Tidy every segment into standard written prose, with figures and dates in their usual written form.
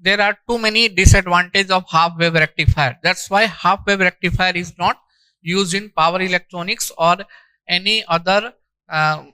there are too many disadvantages of half wave rectifier. That's why half wave rectifier is not used in power electronics or any other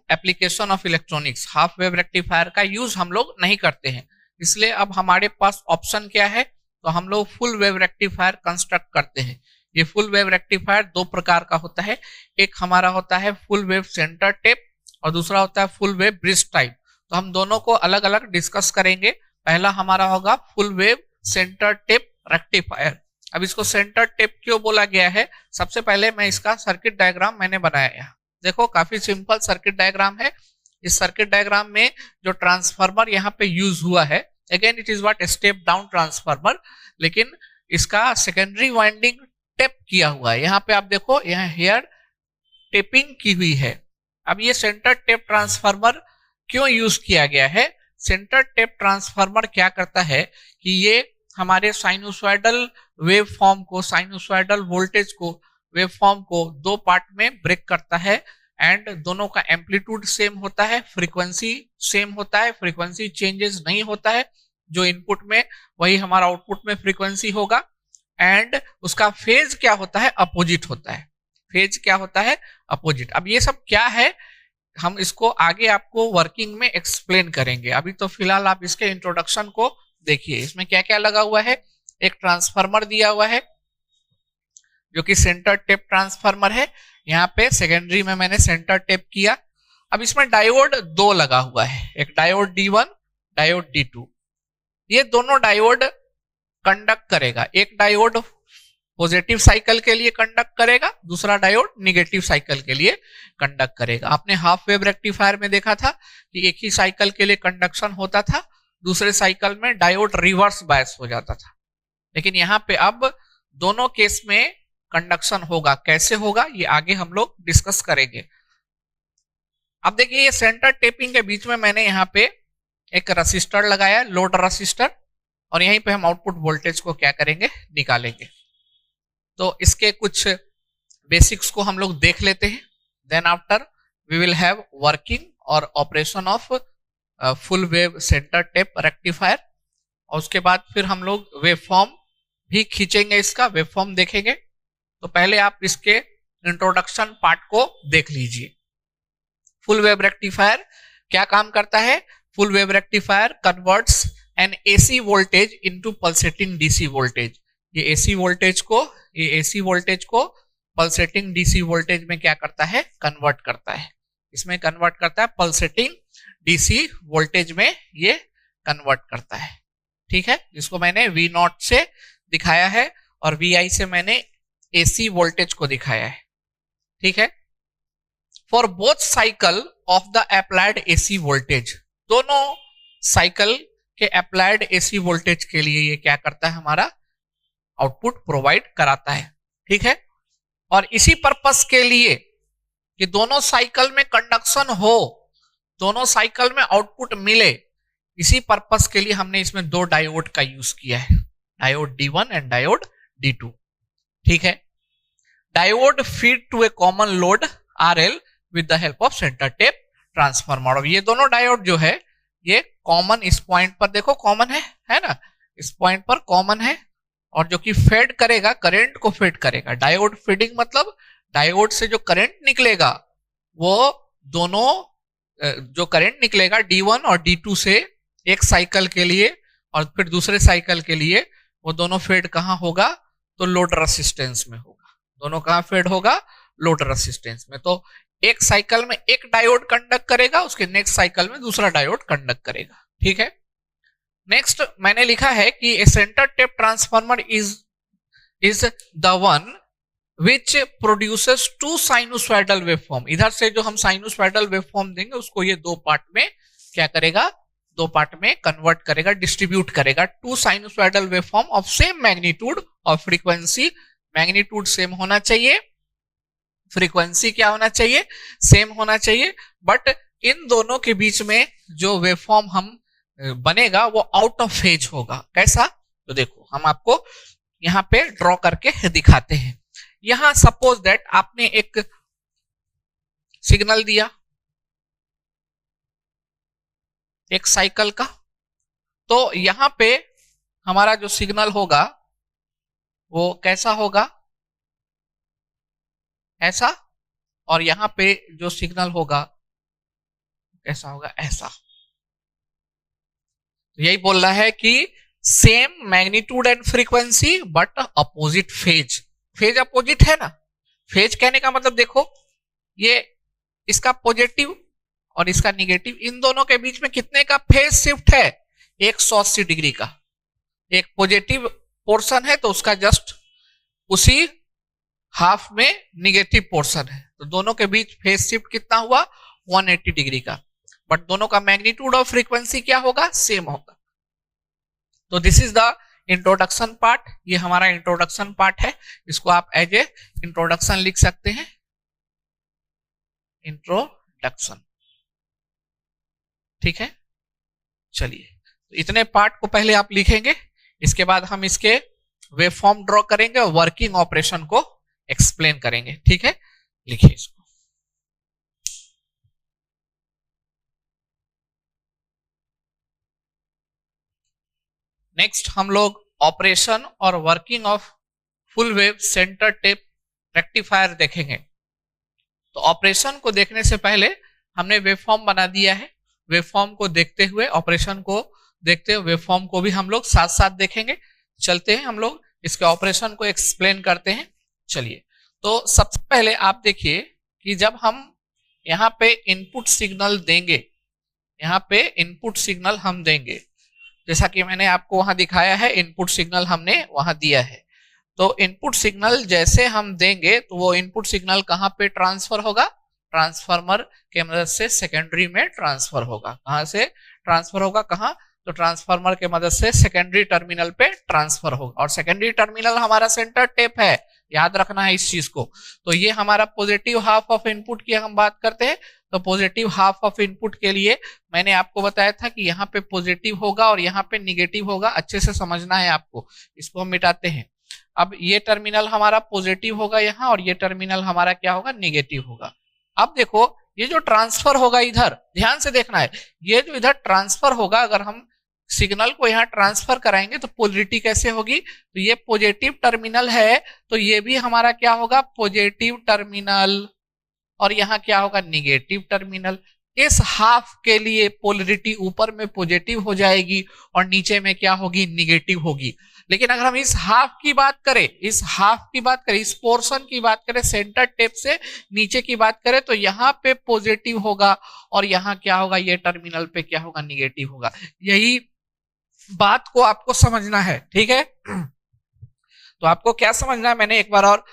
application of electronics. Half wave rectifier का use हम लोग नहीं करते हैं, इसलिए अब हमारे पास option क्या है, तो हम लोग फुल वेव रेक्टिफायर कंस्ट्रक्ट करते हैं। ये फुल वेव रेक्टिफायर दो प्रकार का होता है, एक हमारा होता है फुल वेव सेंटर टेप और दूसरा होता है फुल वेव ब्रिज टाइप। तो हम दोनों को अलग अलग डिस्कस करेंगे। पहला हमारा होगा full wave centre tap rectifier. अब इसको सेंटर टेप क्यों बोला गया है, सबसे पहले मैं इसका सर्किट डायग्राम मैंने बनाया है। देखो काफी सिंपल सर्किट डायग्राम है। इस सर्किट डायग्राम में जो ट्रांसफार्मर यहाँ पे यूज हुआ है, again it is what step down transformer, लेकिन इसका सेकेंडरी वाइंडिंग टेप किया हुआ है। यहाँ पे आप देखो, यहाँ हेयर टेपिंग की हुई है। अब ये सेंटर टेप ट्रांसफार्मर क्यों यूज किया गया है? सेंटर टेप ट्रांसफार्मर क्या करता है कि ये हमारे साइनोसॉइडल वेव फॉर्म को, साइनोसॉइडल वोल्टेज को, वेव फॉर्म को दो पार्ट में ब्रेक करता है एंड दोनों का एम्पलीट्यूड सेम होता है, फ्रीक्वेंसी सेम होता है, फ्रीक्वेंसी चेंजेस नहीं होता है। जो इनपुट में वही हमारा आउटपुट में फ्रीक्वेंसी होगा एंड उसका फेज क्या होता है, अपोजिट होता है। फेज क्या होता है, अपोजिट। अब ये सब क्या है, हम इसको आगे आपको वर्किंग में एक्सप्लेन करेंगे। अभी तो फिलहाल आप इसके इंट्रोडक्शन को देखिए। इसमें क्या क्या लगा हुआ है, एक ट्रांसफार्मर दिया हुआ है जो कि सेंटर टेप ट्रांसफार्मर है। यहाँ पे सेकेंडरी में मैंने सेंटर टेप किया। अब इसमें डायोड दो लगा हुआ है, एक डायोड D1, डायोड D2। ये दोनों डायोड कंडक्ट करेगा। एक डायोड पॉजिटिव साइकिल के लिए कंडक्ट करेगा, दूसरा डायोड निगेटिव साइकिल के लिए कंडक्ट करेगा। आपने हाफ वेव रेक्टिफायर में देखा था कि एक ही साइकिल के लिए कंडक्शन होता था, दूसरे साइकिल में डायोड रिवर्स बायस हो जाता था। लेकिन यहाँ पे अब दोनों केस में कंडक्शन होगा। कैसे होगा ये आगे हम लोग डिस्कस करेंगे। अब देखिए, ये सेंटर टेपिंग के बीच में मैंने यहाँ पे एक रसिस्टर लगाया, लोड रसिस्टर, और यहीं पे हम आउटपुट वोल्टेज को क्या करेंगे, निकालेंगे। तो इसके कुछ बेसिक्स को हम लोग देख लेते हैं। Then after we will have working और operation of full wave centre tap rectifier, और उसके बाद फिर हम लोग वेव फॉर्म भी खींचेंगे, इसका वेव फॉर्म देखेंगे। तो पहले आप इसके इंट्रोडक्शन पार्ट को देख लीजिए। फुल वेव रेक्टिफायर क्या काम करता है? Full wave rectifier converts N AC voltage into pulsating DC voltage. ये एसी वोल्टेज को पल्सेटिंग डीसी वोल्टेज में क्या करता है, कन्वर्ट करता है। इसमें कन्वर्ट करता है, पल्सेटिंग डीसी वोल्टेज में ये कन्वर्ट करता है। ठीक है, जिसको मैंने V0 से दिखाया है और VI से मैंने एसी वोल्टेज को दिखाया है। ठीक है, for both cycle of the applied AC voltage, दोनों साइकिल के अप्लाइड एसी वोल्टेज के लिए ये क्या करता है, हमारा आउटपुट प्रोवाइड कराता है। ठीक है, और इसी पर्पस के लिए कि दोनों साइकिल में कंडक्शन हो, दोनों साइकिल में आउटपुट मिले, इसी पर्पस के लिए हमने इसमें दो डायोड का यूज किया है, diode D1 and diode D2। ठीक है, diode feed to a common load RL with the help of centre tap transformer. और ये दोनों डायोड जो है ये कॉमन, इस पॉइंट पर देखो कॉमन है ना, इस पॉइंट पर कॉमन है, और जो कि फेड करेगा, करंट को फेड करेगा। डायोड फीडिंग मतलब डायोड से जो करंट निकलेगा वो दोनों जो करंट निकलेगा D1 और D2 से एक साइकिल के लिए और फिर दूसरे साइकिल के लिए, वो दोनों फेड कहाँ होगा, तो लोड रेसिस्टेंस में होगा। दोनों कहाँ फेड होगा, लोड रेसिस्टेंस में। तो एक साइकिल में एक डायोड कंडक्ट करेगा, उसके नेक्स्ट साइकिल में दूसरा डायोड कंडक्ट करेगा। ठीक है, नेक्स्ट मैंने लिखा है कि a centre tap transformer is the one which produces two sinusoidal waveform. इधर से जो हम साइनोसॉइडल वेवफॉर्म देंगे उसको ये दो पार्ट में क्या करेगा, दो पार्ट में कन्वर्ट करेगा, डिस्ट्रीब्यूट करेगा। Two sinusoidal waveform of same magnitude और फ्रीक्वेंसी, मैग्नीट्यूड सेम होना चाहिए, फ्रीक्वेंसी क्या होना चाहिए, सेम होना चाहिए। बट इन दोनों के बीच में जो वेवफॉर्म हम बनेगा वो आउट ऑफ फेज होगा। कैसा, तो देखो हम आपको यहाँ पे ड्रॉ करके दिखाते हैं। यहां सपोज दैट आपने एक सिग्नल दिया एक साइकिल का, तो यहां पे हमारा जो सिग्नल होगा वो कैसा होगा, ऐसा, और यहां पे जो सिग्नल होगा कैसा होगा, ऐसा। यही बोल रहा है कि same magnitude and frequency but opposite phase. Phase opposite है ना, फेज कहने का मतलब देखो ये इसका पॉजिटिव और इसका निगेटिव, इन दोनों के बीच में कितने का फेज शिफ्ट है, 180 डिग्री का। एक पॉजिटिव पोर्शन है तो उसका जस्ट उसी हाफ में निगेटिव पोर्शन है, तो दोनों के बीच फेज शिफ्ट कितना हुआ, 180 डिग्री का। बट दोनों का मैग्नीट्यूड और फ्रीक्वेंसी क्या होगा, सेम होगा। तो this is the introduction part, ये हमारा इंट्रोडक्शन पार्ट है, इसको आप एज ए इंट्रोडक्शन लिख सकते हैं, इंट्रोडक्शन। ठीक है, चलिए तो इतने पार्ट को पहले आप लिखेंगे, इसके बाद हम इसके वेवफॉर्म ड्रॉ करेंगे और वर्किंग ऑपरेशन को एक्सप्लेन करेंगे। ठीक है, लिखिए इसको। नेक्स्ट हम लोग ऑपरेशन और working of full wave centre tap rectifier देखेंगे। तो ऑपरेशन को देखने से पहले हमने वेवफॉर्म बना दिया है, वेवफॉर्म को देखते हुए ऑपरेशन को देखते हुए वेवफॉर्म को भी हम लोग साथ साथ देखेंगे। चलते हैं हम लोग इसके ऑपरेशन को एक्सप्लेन करते हैं। चलिए, तो सबसे पहले आप देखिए कि जब हम यहाँ पे इनपुट सिग्नल देंगे, यहाँ पे इनपुट सिग्नल हम देंगे, जैसा कि मैंने आपको वहां दिखाया है, इनपुट सिग्नल हमने वहां दिया है। तो इनपुट सिग्नल जैसे हम देंगे तो वो इनपुट सिग्नल कहाँ पे ट्रांसफर होगा, ट्रांसफार्मर के मदद से सेकेंडरी में ट्रांसफर होगा। कहां से ट्रांसफर होगा, कहां, तो ट्रांसफार्मर के मदद से सेकेंडरी टर्मिनल पे ट्रांसफर होगा। और सेकेंडरी टर्मिनल हमारा सेंटर टेप है, याद रखना है इस चीज को। तो ये हमारा पॉजिटिव हाफ ऑफ इनपुट की हम बात करते हैं, तो पॉजिटिव हाफ ऑफ इनपुट के लिए मैंने आपको बताया था कि यहाँ पे पॉजिटिव होगा और यहाँ पे निगेटिव होगा, अच्छे से समझना है आपको। इसको हम मिटाते हैं। अब ये टर्मिनल हमारा पॉजिटिव होगा यहाँ, और ये टर्मिनल हमारा क्या होगा, निगेटिव होगा। अब देखो ये जो ट्रांसफर होगा इधर, ध्यान से देखना है, ये जो इधर ट्रांसफर होगा, अगर हम सिग्नल को यहाँ ट्रांसफर कराएंगे तो पोलरिटी कैसे होगी, तो ये पॉजिटिव टर्मिनल है तो ये भी हमारा क्या होगा, पॉजिटिव टर्मिनल, और यहाँ क्या होगा, निगेटिव टर्मिनल। इस हाफ के लिए पोलरिटी ऊपर में पॉजिटिव हो जाएगी और नीचे में क्या होगी, निगेटिव होगी। लेकिन अगर हम इस हाफ की बात करें, इस हाफ की बात करें, इस पोर्शन की बात करें, सेंटर टेप से नीचे की बात करें, तो यहाँ पे पॉजिटिव होगा और यहाँ क्या होगा, ये टर्मिनल पे क्या होगा, निगेटिव होगा। यही बात को आपको समझना है। ठीक है, तो आपको क्या समझना है, मैंने एक बार और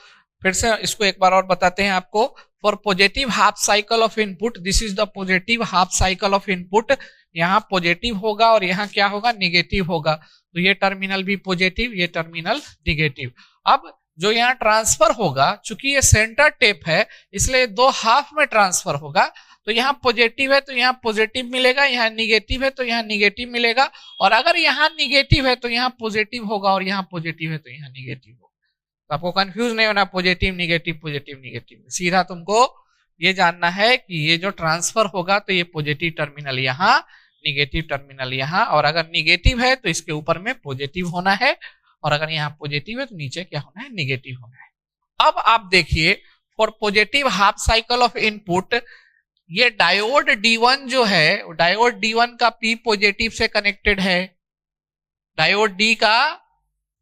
फिर से इसको एक बार और बताते हैं आपको। For positive half cycle of input, this is the positive half cycle of input, यहाँ पॉजिटिव होगा और यहाँ क्या होगा, निगेटिव होगा। तो ये टर्मिनल भी पॉजिटिव, ये टर्मिनल निगेटिव। अब जो यहाँ ट्रांसफर होगा, चूंकि ये सेंटर टेप है इसलिए दो हाफ में ट्रांसफर होगा, तो यहाँ पॉजिटिव है तो यहाँ पॉजिटिव मिलेगा, यहाँ निगेटिव है तो यहाँ निगेटिव मिलेगा, और अगर यहाँ निगेटिव है तो यहाँ पॉजिटिव होगा, और यहाँ पॉजिटिव है तो यहाँ निगेटिव होगा। तो आपको कंफ्यूज नहीं होना, पॉजिटिव निगेटिव पॉजिटिव निगेटिव, सीधा तुमको ये जानना है कि ये जो ट्रांसफर होगा तो ये पॉजिटिव टर्मिनल यहाँ, निगेटिव टर्मिनल यहाँ, और अगर निगेटिव है तो इसके ऊपर में पॉजिटिव होना है, और अगर यहाँ पॉजिटिव है तो नीचे क्या होना है, निगेटिव होना है। अब आप देखिए, for positive half cycle of input, ये डायोड D1 जो है, डायोड D1 का P पॉजिटिव से कनेक्टेड है, डायोड D का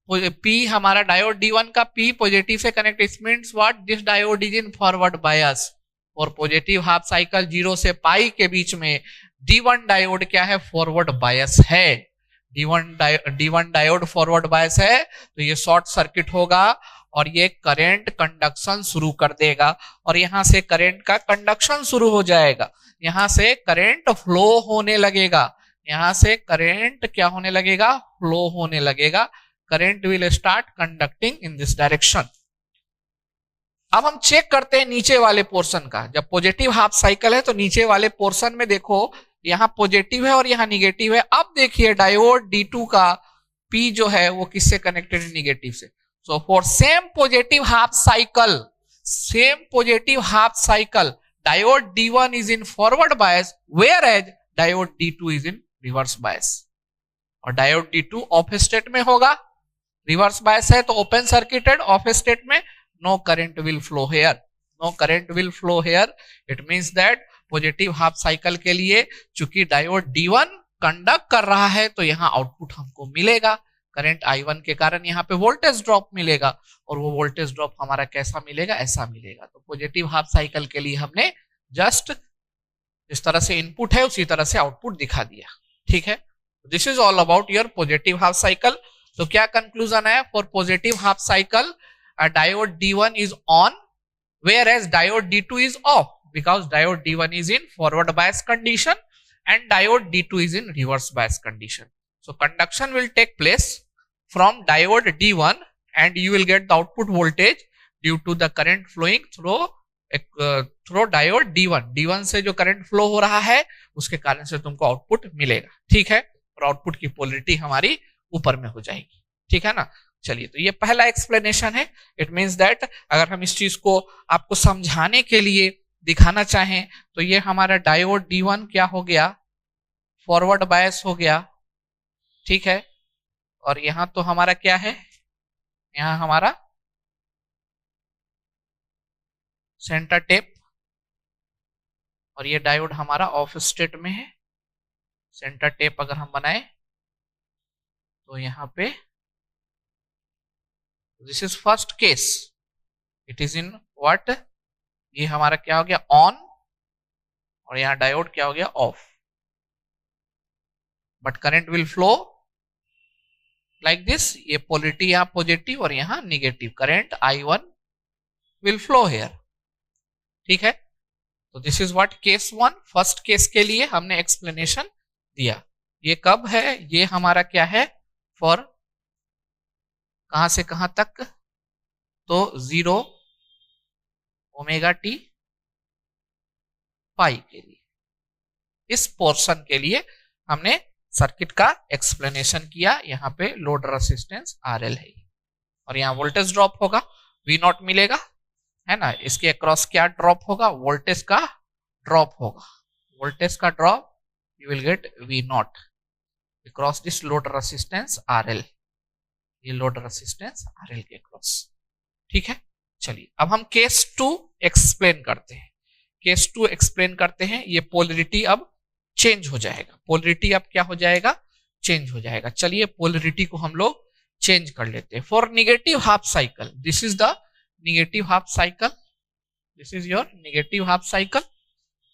P, हमारा डायोड D1 का P पॉजिटिव से connected, it means what, this diode is in forward बायस। और पॉजिटिव हाफ साइकिल 0 से पाई के बीच में D1 डायोड क्या है, फॉरवर्ड बायस है। D1 डायोड फॉरवर्ड बायस है, तो ये शॉर्ट सर्किट होगा और ये करंट कंडक्शन शुरू कर देगा, और यहां से करंट का कंडक्शन शुरू हो जाएगा, यहां से करंट फ्लो होने लगेगा, यहां से करंट क्या होने लगेगा, फ्लो होने लगेगा। Current will start conducting in this direction. अब हम चेक करते हैं नीचे वाले पोर्शन का। जब पॉजिटिव हाफ साइकिल है तो नीचे वाले पोर्शन में देखो, यहां पॉजिटिव है और यहां निगेटिव है। अब देखिए डायोड D2 का P जो है वो किससे कनेक्टेड है, निगेटिव से। So for same positive half cycle, diode D1 is in forward bias, whereas diode D2 is in reverse bias. और डायोड D2 ऑफ स्टेट में होगा, रिवर्स बायस है तो ओपन सर्किटेड, ऑफ स्टेट में no current will flow here, no current will flow here. It means that positive half cycle के लिए चूंकि diode D1 conduct कर रहा है तो यहाँ आउटपुट हमको मिलेगा, करंट I1 के कारण यहाँ पे वोल्टेज ड्रॉप मिलेगा, और वो वोल्टेज ड्रॉप हमारा कैसा मिलेगा, ऐसा मिलेगा। तो पॉजिटिव हाफ साइकिल के लिए हमने जस्ट जिस तरह से इनपुट है उसी तरह से आउटपुट दिखा दिया, ठीक है। This is all about your positive half cycle. तो क्या कंक्लूजन है, for positive half cycle diode D1 is on whereas diode D2 is off because diode D1 is in forward bias condition and diode D2 is in reverse bias condition. So conduction will take place from diode D1 and you will get the output voltage due to the current flowing through diode D1. D1 से जो current flow हो रहा है उसके कारण से तुमको output मिलेगा, ठीक है, और आउटपुट की पोलरिटी हमारी ऊपर में हो जाएगी, ठीक है ना। चलिए, तो ये पहला एक्सप्लेनेशन है। इट मींस दैट अगर हम इस चीज को आपको समझाने के लिए दिखाना चाहें तो ये हमारा डायोड D1 क्या हो गया, फॉरवर्ड बायस हो गया, ठीक है, और यहां तो हमारा क्या है, यहां हमारा सेंटर टेप, और ये डायोड हमारा ऑफ स्टेट में है। सेंटर टेप अगर हम बनाए तो यहां पे this is first case, it is in what, ये हमारा क्या हो गया ऑन, और यहां डायोड क्या हो गया off, but current will flow like this, ये पोलरिटी यहां पॉजिटिव और यहां negative, current I1 will flow here, ठीक है। तो this is what case 1, first case के लिए हमने एक्सप्लेनेशन दिया। ये कब है, ये हमारा क्या है, फॉर कहां से कहां तक, तो 0 ओमेगा टी पाई के लिए, इस पोर्शन के लिए हमने सर्किट का एक्सप्लेनेशन किया। यहाँ पे लोड रेसिस्टेंस RL है और यहाँ वोल्टेज ड्रॉप होगा, V0 मिलेगा, है ना। इसके अक्रॉस क्या ड्रॉप होगा, वोल्टेज का ड्रॉप होगा, वोल्टेज का drop you will get V0 across this load resistance RL, ये लोड रेसिस्टेंस RL के क्रॉस, ठीक है। चलिए, अब हम केस 2 एक्सप्लेन करते हैं। केस 2 एक्सप्लेन करते हैं, ये पोलरिटी अब चेंज हो जाएगा, पोलरिटी अब क्या हो जाएगा, चेंज हो जाएगा। चलिए, पोलरिटी को हम लोग चेंज कर लेते हैं। For negative half cycle, this is the negative half cycle, this is your negative half cycle,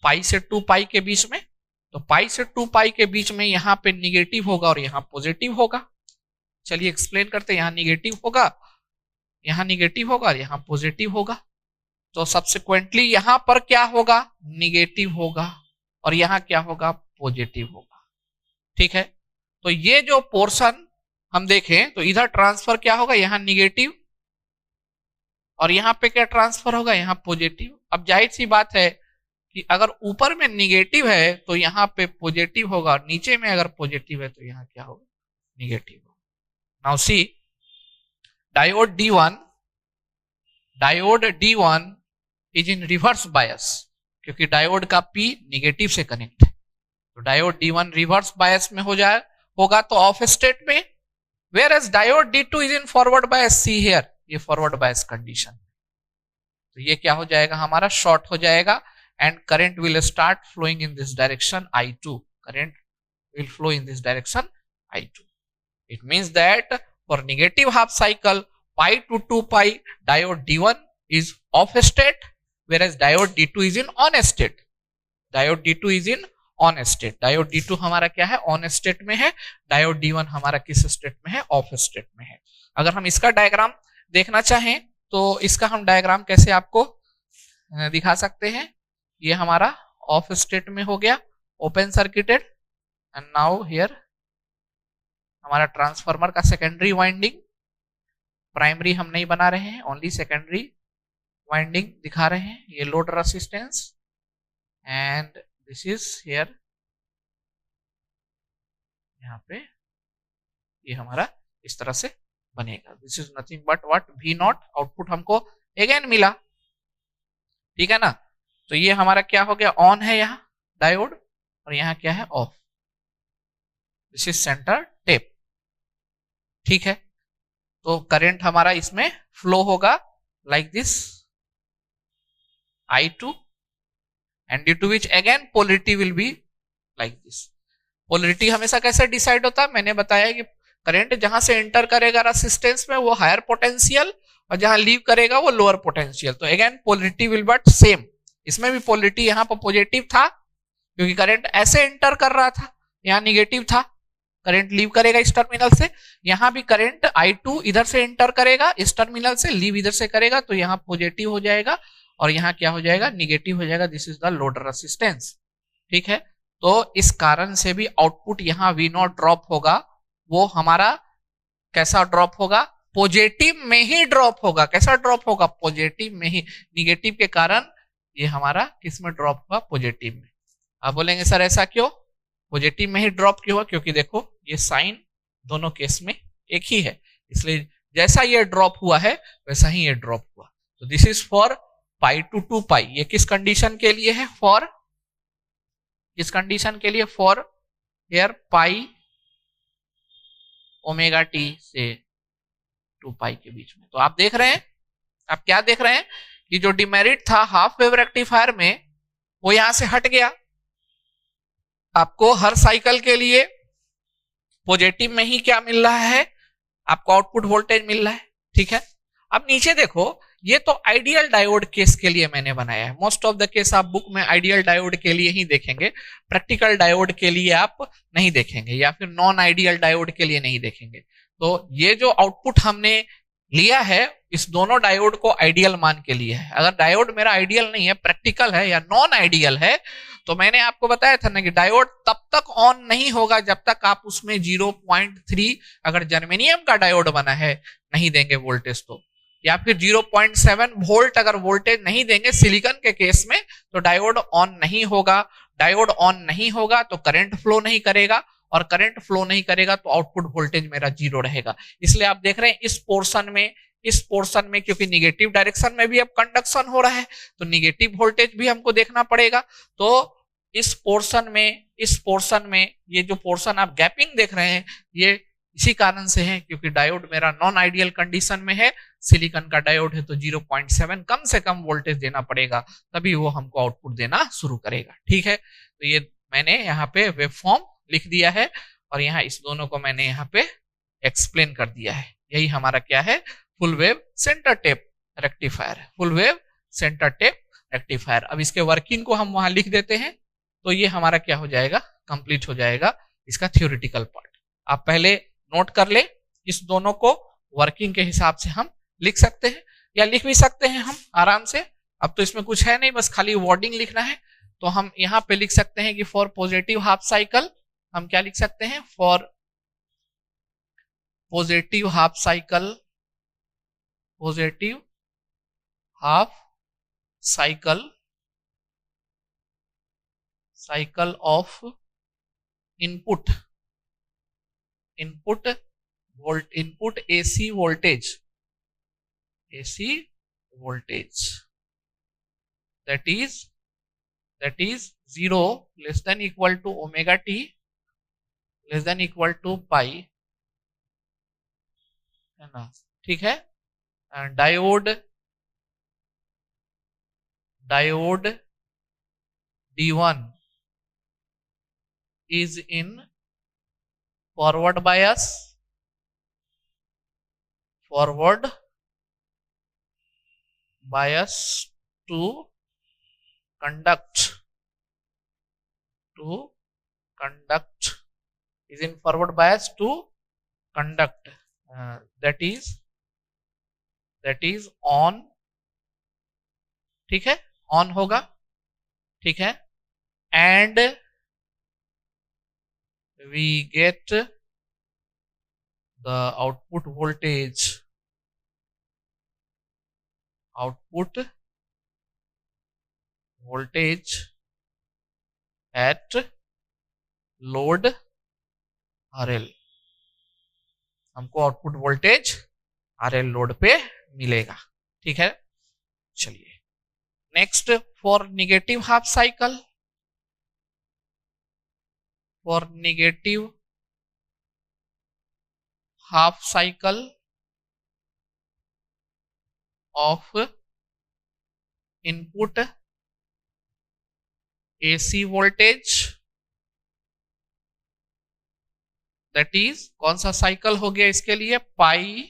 pi से 2 पाई के बीच में। तो पाई से 2 पाई के बीच में यहाँ पे निगेटिव होगा और यहाँ पॉजिटिव होगा। चलिए एक्सप्लेन करते हैं, यहाँ निगेटिव होगा, यहाँ निगेटिव होगा और यहाँ पॉजिटिव होगा। तो सब्सिक्वेंटली यहाँ पर क्या होगा, निगेटिव होगा और यहाँ क्या होगा, पॉजिटिव होगा, ठीक है। तो ये जो पोर्शन हम देखें तो इधर ट्रांसफर क्या होगा, यहाँ निगेटिव, और यहाँ पे क्या ट्रांसफर होगा, यहाँ पॉजिटिव। अब जाहिर सी बात है कि अगर ऊपर में निगेटिव है तो यहाँ पे पॉजिटिव होगा, और नीचे में अगर पॉजिटिव है तो यहाँ क्या होगा, निगेटिव होगा। Now see, diode D1 is in reverse bias, क्योंकि डायोड का P निगेटिव से कनेक्ट है, तो डायोड D1 रिवर्स बायस में होगा तो ऑफ स्टेट में, whereas diode D2 is in forward bias. See here, ये फॉरवर्ड बायस कंडीशन, तो ये क्या हो जाएगा, हमारा शॉर्ट हो जाएगा, and current will start flowing in this direction I2, current will flow in this direction I2। It means that for negative half cycle, pi to 2 pi, diode D1 is off state, whereas diode D2 is in on state. Diode D2 is in on state. Diode D2 हमारा क्या है, on state में है, diode D1 हमारा किस state में है, off state में है। अगर हम इसका डायग्राम देखना चाहें तो इसका हम डायग्राम कैसे आपको दिखा सकते हैं। ये हमारा ऑफ स्टेट में हो गया, open circuited, and now here हमारा ट्रांसफार्मर का सेकेंडरी वाइंडिंग, प्राइमरी हम नहीं बना रहे हैं, ओनली सेकेंडरी वाइंडिंग दिखा रहे हैं। ये load resistance, and this is here, यहाँ पे ये हमारा इस तरह से बनेगा। This is nothing but what, V0 output हमको अगेन मिला, ठीक है ना। तो ये हमारा क्या हो गया, ऑन है यहाँ डायोड, और यहाँ क्या है, of. This is centre tap, ठीक है, तो करंट हमारा इसमें फ्लो होगा like this I2, and due to which again polarity will be like this. Polarity हमेशा कैसे डिसाइड होता है, मैंने बताया कि करंट जहां से एंटर करेगा रेसिस्टेंस में वो हायर पोटेंशियल और जहां लीव करेगा वो लोअर पोटेंशियल, तो again polarity will but same. इसमें भी पोलरिटी यहाँ पर पॉजिटिव था क्योंकि करंट ऐसे एंटर कर रहा था, यहाँ निगेटिव था, करंट लीव करेगा इस टर्मिनल से, यहाँ भी करंट I2 इधर से एंटर करेगा इस टर्मिनल से, लीव इधर से करेगा, तो यहाँ पॉजिटिव हो जाएगा और यहाँ क्या हो जाएगा, निगेटिव हो जाएगा। This is the load resistance, ठीक है। तो इस कारण से भी आउटपुट यहाँ V0 ड्रॉप होगा, वो हमारा कैसा ड्रॉप होगा, पॉजिटिव में ही ड्रॉप होगा। कैसा ड्रॉप होगा, पॉजिटिव में ही, निगेटिव के कारण ये हमारा किस में ड्रॉप हुआ, पॉजिटिव में। आप बोलेंगे सर ऐसा क्यों, पॉजिटिव में ही ड्रॉप क्यों हुआ, क्योंकि देखो ये साइन दोनों केस में एक ही है, इसलिए जैसा ये ड्रॉप हुआ है वैसा ही ये ड्रॉप हुआ। तो this is for pi to 2 pi, ये किस कंडीशन के लिए है, फॉर किस कंडीशन के लिए, for here pi omega t से 2 पाई के बीच में। तो आप देख रहे हैं, आप क्या देख रहे हैं कि जो डिमेरिट था हाफ वेव रेक्टिफायर में वो यहां से हट गया, आपको हर साइकिल के लिए पॉजिटिव में ही क्या मिल रहा है, आपको आउटपुट वोल्टेज मिल रहा है, ठीक है। अब नीचे देखो, ये तो आइडियल डायोड केस के लिए मैंने बनाया है, मोस्ट ऑफ द केस आप बुक में आइडियल डायोड के लिए ही देखेंगे, प्रैक्टिकल डायोड के लिए आप नहीं देखेंगे या फिर नॉन आइडियल डायोड के लिए नहीं देखेंगे। तो ये जो आउटपुट हमने लिया है इस दोनों डायोड को आइडियल मान के लिए है। अगर डायोड मेरा आइडियल नहीं है, प्रैक्टिकल है या नॉन आइडियल है, तो मैंने आपको बताया था ना कि डायोड तब तक ऑन नहीं होगा जब तक आप उसमें 0.3 अगर जर्मेनियम का डायोड बना है नहीं देंगे वोल्टेज, तो या फिर 0.7 वोल्ट अगर वोल्टेज नहीं देंगे सिलिकॉन के केस में, तो डायोड ऑन नहीं होगा। डायोड ऑन नहीं होगा तो करंट फ्लो नहीं करेगा, और करंट फ्लो नहीं करेगा तो आउटपुट वोल्टेज मेरा 0 रहेगा। इसलिए आप देख रहे हैं इस पोर्शन में क्योंकि निगेटिव डायरेक्शन में भी अब कंडक्शन हो रहा है तो निगेटिव वोल्टेज भी हमको देखना पड़ेगा। तो इस पोर्शन में ये जो पोर्शन आप गैपिंग देख रहे हैं ये इसी कारण से है क्योंकि डायोड मेरा नॉन आइडियल कंडीशन में है, सिलिकॉन का डायोड है तो 0.7 कम से कम वोल्टेज देना पड़ेगा तभी वो हमको आउटपुट देना शुरू करेगा, ठीक है। तो ये मैंने यहाँ पे वेव फॉर्म लिख दिया है और यहाँ इस दोनों को मैंने यहाँ पे एक्सप्लेन कर दिया है। यही हमारा क्या है, full wave centre tap rectifier, full wave centre tap rectifier. अब इसके वर्किंग को हम वहां लिख देते हैं तो ये हमारा क्या हो जाएगा, कंप्लीट हो जाएगा इसका थ्योरेटिकल पार्ट। आप पहले नोट कर ले, इस दोनों को वर्किंग के हिसाब से हम लिख सकते हैं या लिख भी सकते हैं हम आराम से। अब तो इसमें कुछ है नहीं, बस खाली वर्डिंग लिखना है। तो हम यहाँ पे लिख सकते हैं कि फॉर पॉजिटिव हाफ साइकिल हम क्या लिख सकते हैं, for positive half cycle, positive half cycle, cycle of input AC voltage, that is 0 less than equal to omega t less than equal to pi, है ना, ठीक है। Diode D1 is in forward bias to conduct is in forward bias to conduct, that is on, ठीक है, on होगा, ठीक है। And we get the output voltage at load RL, हमको आउटपुट वोल्टेज RL लोड पे मिलेगा, ठीक है। चलिए next, for negative half cycle, half cycle of input AC voltage, that is कौन सा साइकिल हो गया इसके लिए, पाई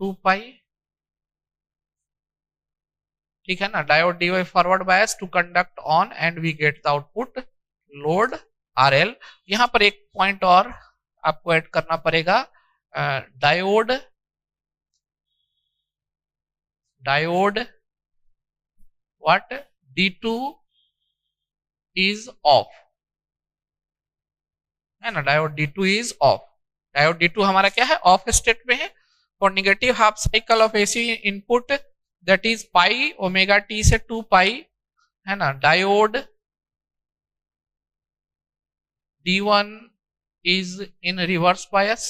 2 पाई, ठीक है ना। Diode DY forward bias to conduct on and we get the output load RL। यहां पर एक पॉइंट और आपको ऐड करना पड़ेगा, diode what D2 is of, है ना, diode D2 is of. Diode D2 हमारा क्या है, ऑफ स्टेट में है। For negative half cycle of AC input that is pi omega T से 2 पाई, है ना, diode D1 is in reverse bias,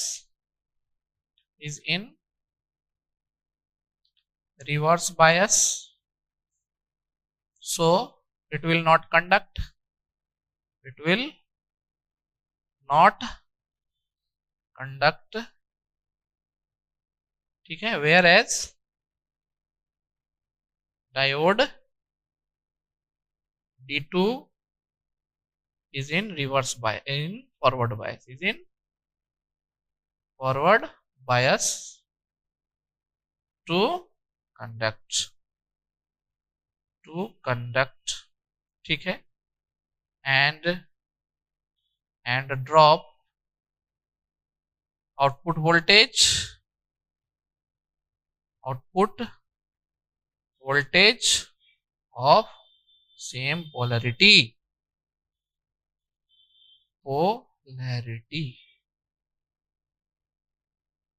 so it will not conduct, ठीक है। whereas diode D2 is in reverse bias, forward bias to conduct, ठीक है, and drop output voltage of same polarity,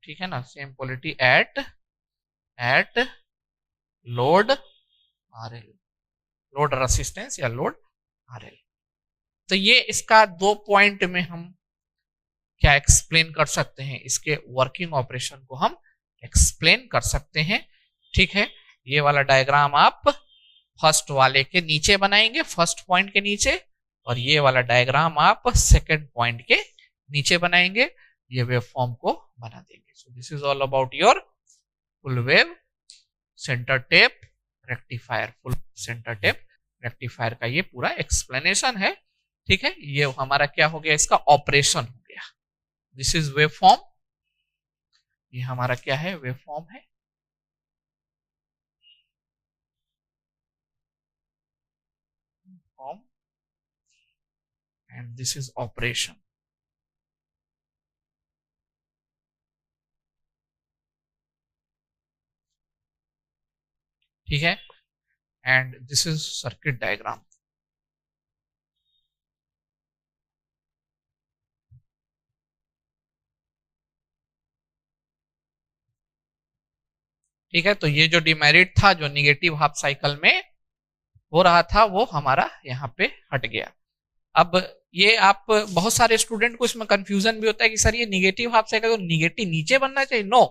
ठीक है ना, same polarity at load RL, load resistance या load RL। तो ये इसका 2 पॉइंट में हम क्या एक्सप्लेन कर सकते हैं, इसके वर्किंग ऑपरेशन को हम एक्सप्लेन कर सकते हैं, ठीक है। ये वाला डायग्राम आप फर्स्ट वाले के नीचे बनाएंगे, फर्स्ट पॉइंट के नीचे, और ये वाला डायग्राम आप सेकंड पॉइंट के नीचे बनाएंगे, ये वेव फॉर्म को बना देंगे। So this is all about your full wave centre tap rectifier, full centre tap rectifier का ये पूरा एक्सप्लेनेशन है, ठीक है। ये हमारा क्या हो गया, इसका ऑपरेशन हो गया। दिस इज वेव फॉर्म, ये हमारा क्या है, वेव फॉर्म है। Form and this is operation, ठीक है। And this is circuit diagram, ठीक है। तो ये जो डिमेरिट था, जो निगेटिव हाफ साइकिल में हो रहा था, वो हमारा यहाँ पे हट गया। अब ये आप बहुत सारे स्टूडेंट को इसमें कंफ्यूजन भी होता है कि सर ये निगेटिव हाफ साइकिल, तो निगेटिव नीचे बनना चाहिए। नो,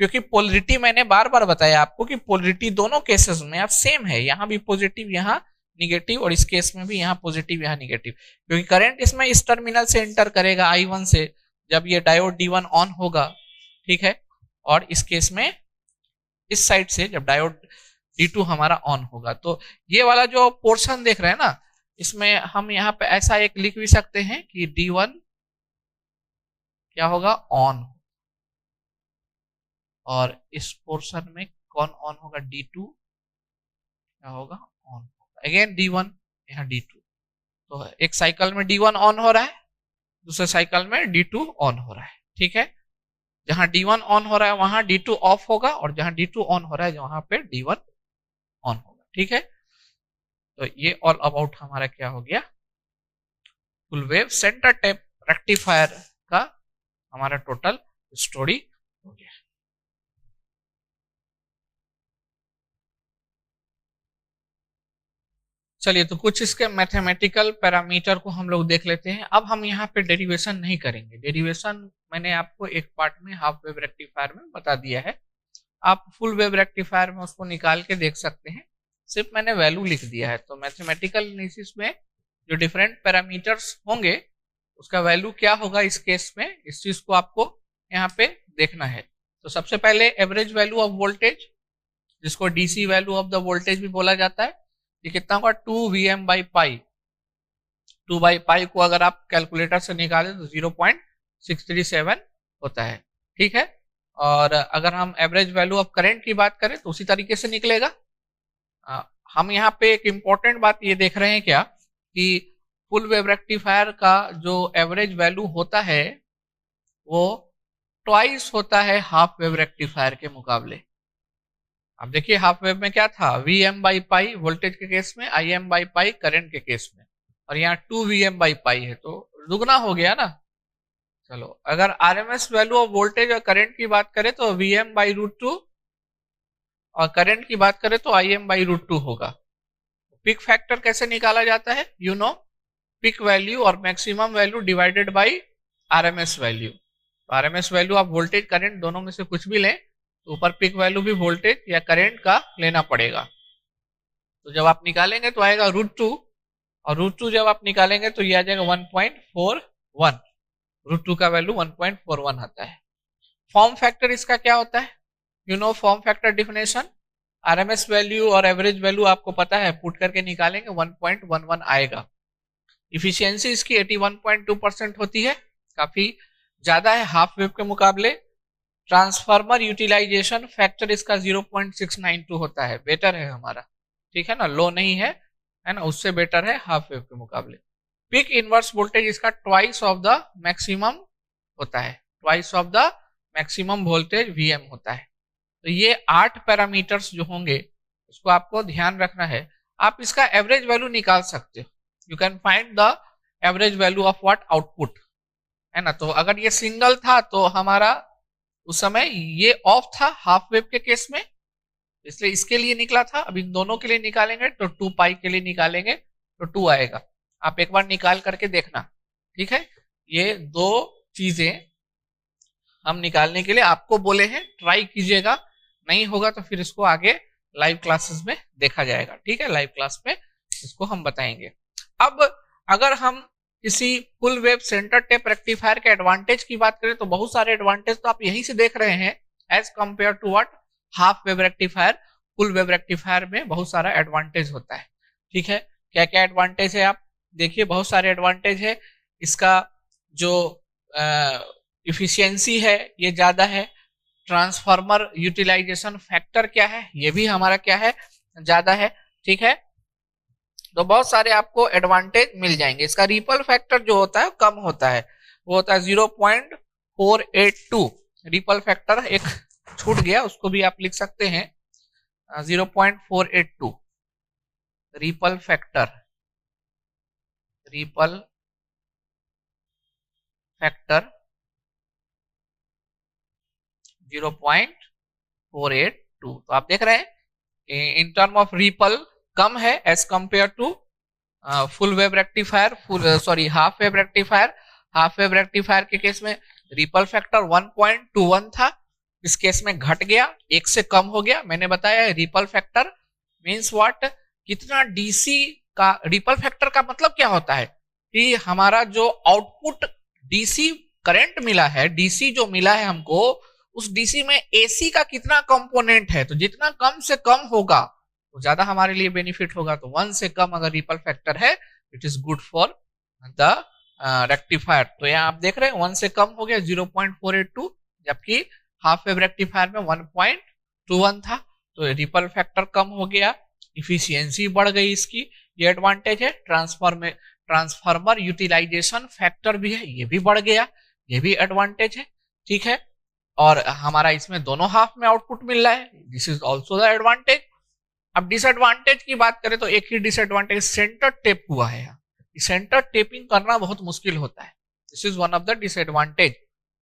क्योंकि पोलरिटी मैंने बार बार बताया आपको कि पोलरिटी दोनों केसेस में आप सेम है, यहाँ भी पॉजिटिव यहाँ निगेटिव, और इस केस में भी यहाँ पॉजिटिव यहाँ निगेटिव, क्योंकि करंट इसमें इस टर्मिनल से एंटर करेगा I1 से, जब ये डायोड D1 ऑन होगा, ठीक है, और इस केस में इस साइड से जब डायोड D2 हमारा ऑन होगा। तो ये वाला जो पोर्शन देख रहे हैं ना, इसमें हम यहाँ पे ऐसा एक लिख भी सकते हैं कि D1 क्या होगा, ऑन, और इस पोर्शन में कौन ऑन होगा, D2 क्या होगा, ऑन होगा। अगेन D1 यहाँ D2, तो एक साइकिल में D1 ऑन हो रहा है, दूसरे साइकिल में D2 ऑन हो रहा है, ठीक है। जहां D1 ऑन हो रहा है वहां D2 ऑफ होगा, और जहां D2 ऑन हो रहा है वहां पे D1 ऑन होगा, ठीक है। तो ये ऑल अबाउट हमारा क्या हो गया, full wave centre tap rectifier का हमारा टोटल स्टोरी हो गया। चलिए, तो कुछ इसके मैथमेटिकल पैरामीटर को हम लोग देख लेते हैं। अब हम यहाँ पे डेरिवेशन नहीं करेंगे, डेरिवेशन मैंने आपको एक पार्ट में हाफ वेव रेक्टिफायर में बता दिया है, आप फुल वेव रेक्टिफायर में उसको निकाल के देख सकते हैं, सिर्फ मैंने वैल्यू लिख दिया है। तो मैथमेटिकल एनालिसिस में जो डिफरेंट पैरामीटर्स होंगे उसका वैल्यू क्या होगा इस केस में, इस चीज को आपको यहाँ पे देखना है। तो सबसे पहले एवरेज वैल्यू ऑफ वोल्टेज, जिसको DC value of the voltage भी बोला जाता है, ये कितना होगा 2 Vm/पाई। 2/पाई को अगर आप कैलकुलेटर से निकालें तो 0.637 होता है, ठीक है। और अगर हम एवरेज वैल्यू ऑफ करंट की बात करें तो उसी तरीके से निकलेगा। हम यहाँ पे एक इम्पोर्टेंट बात ये देख रहे हैं क्या कि फुल वेव रेक्टिफायर का जो एवरेज वैल्यू होता है वो ट्वाइस होता है हाफ वेव रेक्टिफायर के मुकाबले। अब देखिए हाफ वेव में क्या था, Vm/पाई वोल्टेज के केस में, Im/पाई करंट के केस में, और यहाँ 2 Vm/पाई है तो दुगना हो गया ना। चलो अगर आरएमएस वैल्यू ऑफ वोल्टेज और करंट की बात करें तो Vm/√2 और करंट की बात करें तो Im/√2 होगा। पिक फैक्टर कैसे निकाला जाता है, यू नो, पिक वैल्यू और maximum value divided by RMS value. तो आरएमएस वैल्यू आप वोल्टेज करंट दोनों में से कुछ भी लें तो ऊपर पिक वैल्यू भी वोल्टेज या करंट का लेना पड़ेगा। तो जब आप निकालेंगे तो आएगा √2, और √2 जब आप निकालेंगे तो ये आ जाएगा 1.41। √2 का वैल्यू 1.41 आता है। फॉर्म फैक्टर इसका क्या होता है, you know form factor definition, RMS value और एवरेज वैल्यू आपको पता है, पुट करके निकालेंगे 1.11 आएगा। इफिशियंसी इसकी 81.2% होती है, काफी ज्यादा है हाफ वेव के मुकाबले। ट्रांसफार्मर यूटिलाइजेशन फैक्टर इसका 0.692 होता है, बेटर है हमारा, ठीक है ना, लो नहीं है ना, उससे बेटर है हाफ वेव के मुकाबले। पिक इनवर्स वोल्टेज इसका ट्वाइस ऑफ द मैक्सिमम होता है, twice of the maximum voltage Vm होता है। तो ये 8 पैरामीटर्स जो होंगे उसको आपको ध्यान रखना है। आप इसका एवरेज वैल्यू निकाल सकते हो, you can find the average value of what output, है ना। तो अगर ये सिंगल था तो हमारा उस समय ये ऑफ था हाफ वेव के केस में, इसलिए इसके लिए निकला था। अब इन दोनों के लिए निकालेंगे तो 2 के लिए निकालेंगे तो 2 आएगा। आप एक बार निकाल करके देखना, ठीक है। ये दो चीजें हम निकालने के लिए आपको बोले हैं, ट्राई कीजिएगा, नहीं होगा तो फिर इसको आगे लाइव क्लासेस में देखा जाएगा, ठीक है। लाइव क्लास में इसको हम बताएंगे। अब अगर हम किसी full wave centre tap rectifier के एडवांटेज की बात करें तो बहुत सारे एडवांटेज तो आप यहीं से देख रहे हैं, as compare to what half wave rectifier. Full wave rectifier में बहुत सारा एडवांटेज होता है, ठीक है। क्या क्या एडवांटेज है आप देखिए, बहुत सारे एडवांटेज है। इसका जो इफिशियंसी है ये ज्यादा है। ट्रांसफार्मर यूटिलाइजेशन फैक्टर क्या है, ये भी हमारा क्या है, ज्यादा है, ठीक है। तो बहुत सारे आपको एडवांटेज मिल जाएंगे। इसका रिपल फैक्टर जो होता है कम होता है, वो होता है 0.482। रिपल फैक्टर एक छूट गया, उसको भी आप लिख सकते हैं 0.482 रिपल फैक्टर। Ripple factor 0.482। तो आप देख रहे हैं इन टर्म ऑफ रिपल कम है as compare to full wave rectifier, half wave rectifier. Half wave rectifier के केस में रिपल फैक्टर 1.21 था, इस केस में घट गया, 1 से कम हो गया। मैंने बताया रिपल फैक्टर मींस व्हाट, कितना डीसी का रिपल फैक्टर का मतलब क्या होता है कि हमारा जो आउटपुट डीसी करंट मिला है, डीसी जो मिला है हमको, उस डीसी में एसी का कितना कंपोनेंट है। तो जितना कम से कम होगा तो ज्यादा हमारे लिए बेनिफिट होगा। तो 1 से कम अगर रिपल फैक्टर है it is good for the rectifier. तो यहाँ आप देख रहे हैं 1 से कम हो गया 0.482, जबकि हाफ वेव रेक्टिफायर में 1.21 था। तो रिपल फैक्टर कम हो गया, इफिशियंसी बढ़ गई इसकी, ये एडवांटेज है। ट्रांसफार्मर यूटिलाइजेशन फैक्टर भी है, ये भी बढ़ गया, ये भी एडवांटेज है, ठीक है। और हमारा इसमें दोनों हाफ में आउटपुट मिल रहा है, this is also the advantage. अब डिसएडवांटेज की बात करें तो एक ही डिसएडवांटेज, सेंटर टेप हुआ है। सेंटर टेपिंग करना बहुत मुश्किल होता है, this is one of the disadvantage.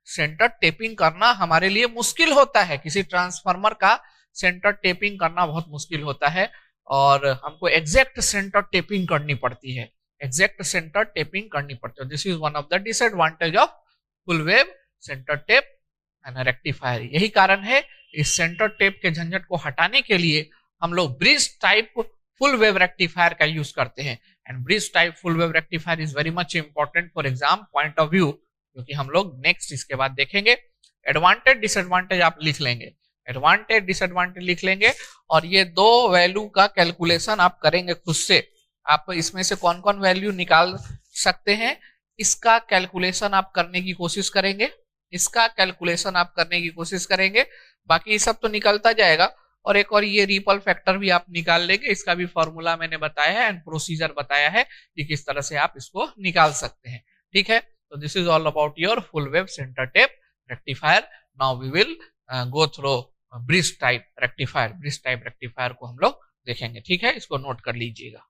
Centre tapping करना हमारे लिए मुश्किल होता है, किसी ट्रांसफार्मर का सेंटर टेपिंग करना बहुत मुश्किल होता है और हमको एग्जैक्ट सेंटर टेपिंग करनी पड़ती है, एग्जैक्ट सेंटर टेपिंग करनी पड़ती है। This is one of the disadvantage of full wave centre tape and rectifier. यही कारण है इस सेंटर टेप के झंझट को हटाने के लिए हम लोग bridge type full wave rectifier का यूज करते हैं। And bridge type full wave rectifier is very much important for exam point of view, क्योंकि हम लोग नेक्स्ट इसके बाद देखेंगे। एडवांटेज डिसएडवांटेज आप लिख लेंगे, एडवांटेज डिसएडवांटेज लिख लेंगे, और ये दो वैल्यू का कैलकुलेशन आप करेंगे खुद से। आप इसमें से कौन कौन वैल्यू निकाल सकते हैं, इसका कैलकुलेशन आप करने की कोशिश करेंगे, इसका कैलकुलेशन आप करने की कोशिश करेंगे। बाकी सब तो निकलता जाएगा, और एक और ये रिपल फैक्टर भी आप निकाल लेंगे, इसका भी फॉर्मूला मैंने बताया है एंड प्रोसीजर बताया है कि किस तरह से आप इसको निकाल सकते हैं। ठीक है, तो this is all about your full wave centre tap rectifier. Now we will go through bridge type rectifier. Bridge type rectifier को हम लोग देखेंगे। ठीक है, इसको नोट कर लीजिएगा।